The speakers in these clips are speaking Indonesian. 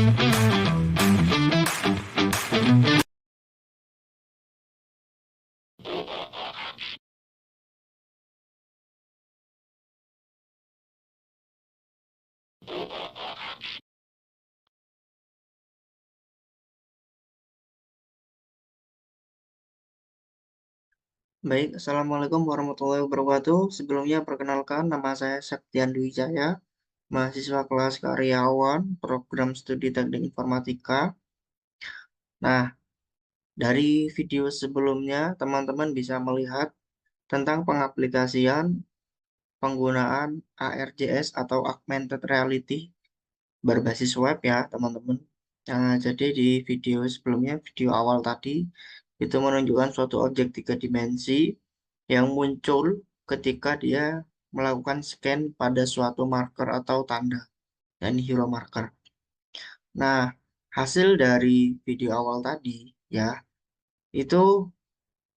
Baik, Assalamualaikum warahmatullahi wabarakatuh. Sebelumnya perkenalkan, nama saya Septian Dwi Jaya, mahasiswa kelas karyawan, program studi teknik informatika. Nah, dari video sebelumnya, teman-teman bisa melihat tentang pengaplikasian penggunaan ARJS atau Augmented Reality berbasis web ya, teman-teman. Nah, jadi di video sebelumnya, video awal tadi, itu menunjukkan suatu objek tiga dimensi yang muncul ketika dia melakukan scan pada suatu marker atau tanda, dan hero marker. Nah, hasil dari video awal tadi, ya, itu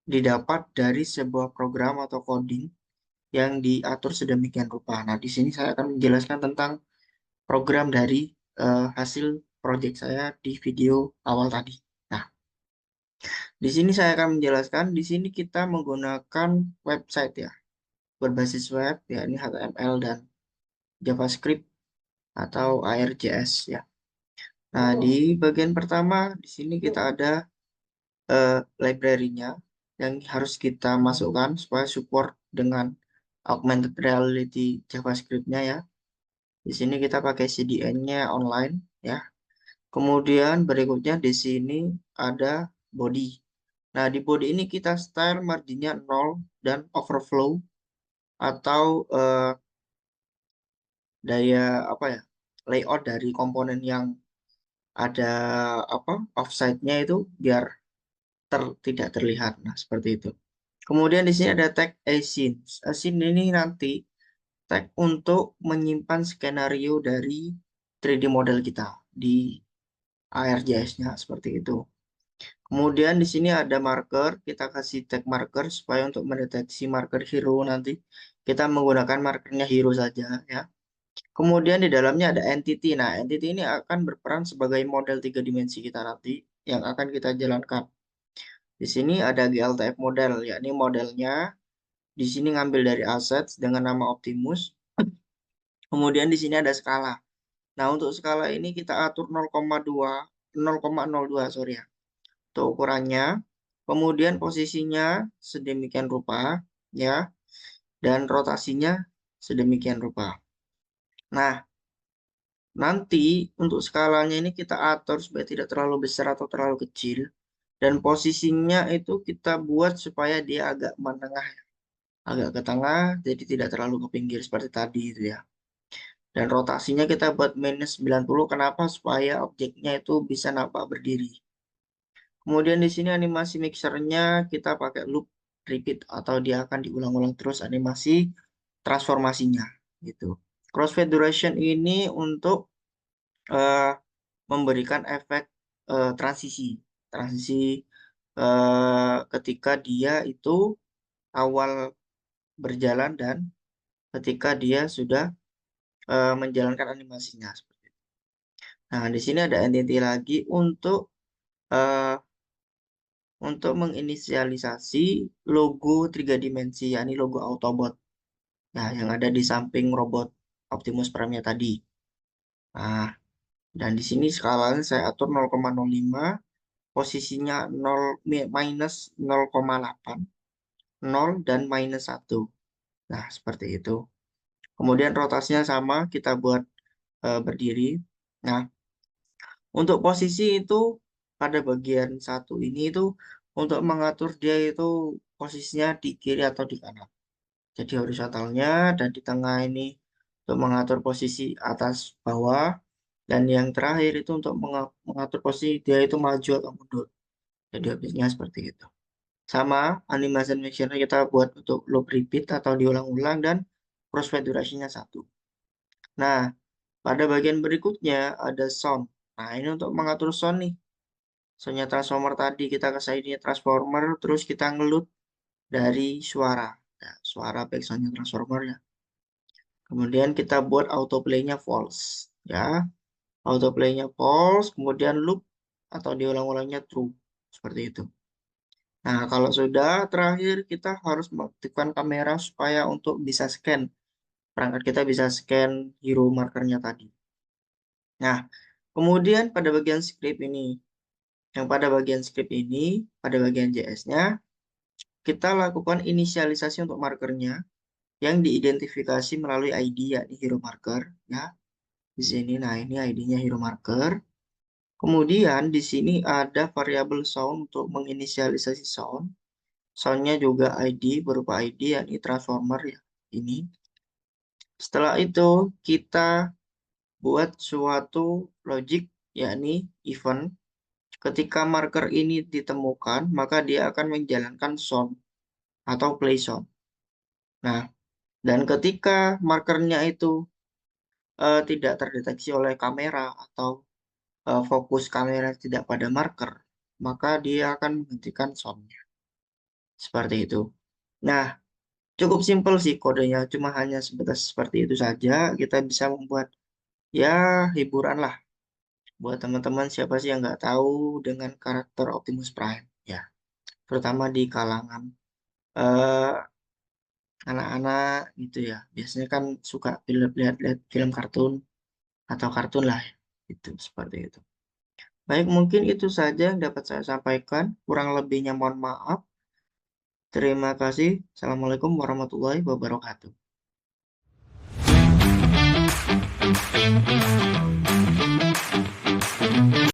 didapat dari sebuah program atau coding yang diatur sedemikian rupa. Nah, di sini saya akan menjelaskan tentang program dari hasil project saya di video awal tadi. Nah, di sini saya akan menjelaskan, di sini kita menggunakan website ya, berbasis web, ya ini HTML dan JavaScript atau ARJS ya. Nah, di bagian pertama, di sini kita ada library-nya yang harus kita masukkan supaya support dengan augmented reality JavaScript-nya ya. Di sini kita pakai CDN-nya online ya. Kemudian berikutnya di sini ada body. Nah, di body ini kita style marginnya 0 dan overflow atau daya apa ya? Layout dari komponen yang ada apa? Offside-nya itu biar tidak terlihat. Nah, seperti itu. Kemudian di sini ada tag async. Async ini nanti tag untuk menyimpan skenario dari 3D model kita di ARJS-nya seperti itu. Kemudian di sini ada marker, kita kasih tag marker supaya untuk mendeteksi marker hero nanti kita menggunakan markernya hero saja ya. Kemudian di dalamnya ada entity. Nah, entity ini akan berperan sebagai model tiga dimensi kita nanti yang akan kita jalankan. Di sini ada GLTF model, yakni modelnya di sini ngambil dari assets dengan nama Optimus. Kemudian di sini ada skala. Nah, untuk skala ini kita atur 0,2 sorry ya. Untuk ukurannya, kemudian posisinya sedemikian rupa ya, dan rotasinya sedemikian rupa. Nah, nanti untuk skalanya ini kita atur supaya tidak terlalu besar atau terlalu kecil, dan posisinya itu kita buat supaya dia agak menengah, agak ke tengah, jadi tidak terlalu ke pinggir seperti tadi itu ya. Dan rotasinya kita buat minus 90, kenapa? Supaya objeknya itu bisa nampak berdiri. Kemudian di sini animasi mixernya kita pakai loop repeat atau dia akan diulang-ulang terus animasi transformasinya gitu. Crossfade duration ini untuk eh, memberikan efek transisi, transisi ketika dia itu awal berjalan dan ketika dia sudah menjalankan animasinya seperti itu. Nah, di sini ada entity lagi eh, untuk menginisialisasi logo tiga dimensi, yakni logo Autobot. Nah, yang ada di samping robot Optimus Prime-nya tadi. Nah, dan di sini skalanya saya atur 0,05, posisinya 0 minus 0,8, 0 dan minus 1. Nah, seperti itu. Kemudian rotasinya sama, kita buat berdiri. Nah, untuk posisi itu pada bagian satu ini itu untuk mengatur dia itu posisinya di kiri atau di kanan. Jadi horizontalnya dan di tengah ini untuk mengatur posisi atas bawah, dan yang terakhir itu untuk mengatur posisi dia itu maju atau mundur. Jadi objeknya seperti itu. Sama animation mixer kita buat untuk loop repeat atau diulang-ulang dan crossfade durasinya 1. Nah, pada bagian berikutnya ada sound. Nah, ini untuk mengatur sound nih. Soundnya transformer tadi kita kasih ini transformer, terus kita ngelut dari suara. Nah, suara backsoundnya transformer ya. Kemudian kita buat autoplay-nya false ya. autoplay-nya false, kemudian loop atau diulang-ulangnya true. Seperti itu. Nah, kalau sudah terakhir kita harus mengaktifkan kamera supaya untuk bisa scan. Perangkat kita bisa scan hero markernya tadi. Nah, kemudian pada bagian script ini, pada bagian JS-nya, kita lakukan inisialisasi untuk markernya yang diidentifikasi melalui ID, yakni hero marker. Ya, di sini, nah ini ID-nya hero marker. Kemudian di sini ada variabel sound untuk menginisialisasi sound. Soundnya juga ID, berupa ID, yakni transformer ya, ini. Setelah itu, kita buat suatu logic, yakni event. Ketika marker ini ditemukan, maka dia akan menjalankan sound atau play sound. Nah, dan ketika markernya itu tidak terdeteksi oleh kamera atau fokus kamera tidak pada marker, maka dia akan menghentikan soundnya. Seperti itu. Nah, cukup simpel sih kodenya, cuma hanya sebatas seperti itu saja. Kita bisa membuat ya hiburan lah buat teman-teman siapa sih yang nggak tahu dengan karakter Optimus Prime ya, terutama di kalangan eh, anak-anak gitu ya. Biasanya kan suka lihat film kartun atau kartun lah ya. Itu seperti itu. Baik, mungkin itu saja yang dapat saya sampaikan. Kurang lebihnya mohon maaf. Terima kasih. Assalamualaikum warahmatullahi wabarakatuh.